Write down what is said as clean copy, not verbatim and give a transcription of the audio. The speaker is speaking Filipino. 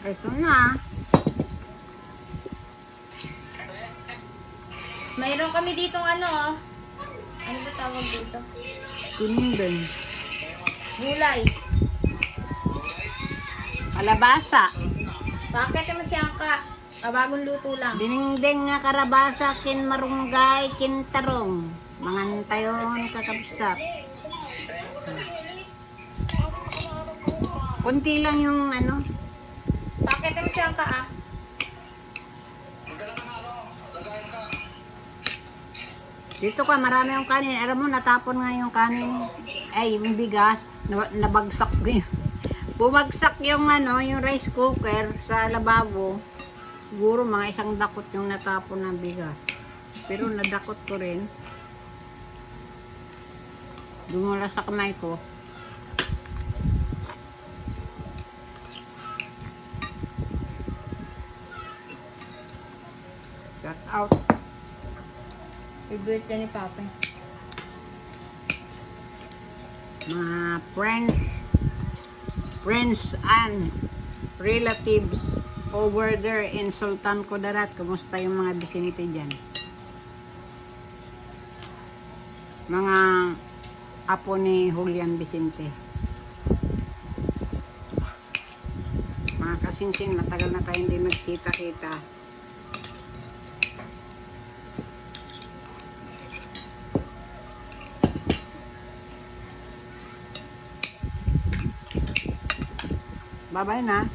Ito na. Mayroon kami ditong ano, oh. Ano ba tawag dito? Kunindin. Gulay. Kalabasa. Bakit naman siyang ka? Bagong luto lang. Dinengdeng nga karabasa, kin marunggay, kin tarong. Mangantayon kakabsat. Kunti lang yung ano. Bakit naman siyang ka, ah? Dito ka, marami yung kanin. Alam mo, natapon nga yung kanin. Ay, yung bigas. Nabagsak ko yun. Bumagsak yung ano, yung rice cooker sa lababo. Siguro mga isang dakot yung natapon ng bigas. Pero nadakot ko rin. Dumula sa kamay ko. Shout out. Favorite ka ni Papa. Mga friends and relatives over there in Sultan Kudarat. Kumusta yung mga vicinity dyan? Mga apo ni Julian Vicente. Mga kasinsing, matagal na tayo hindi nagkita-kita. Bye-bye na.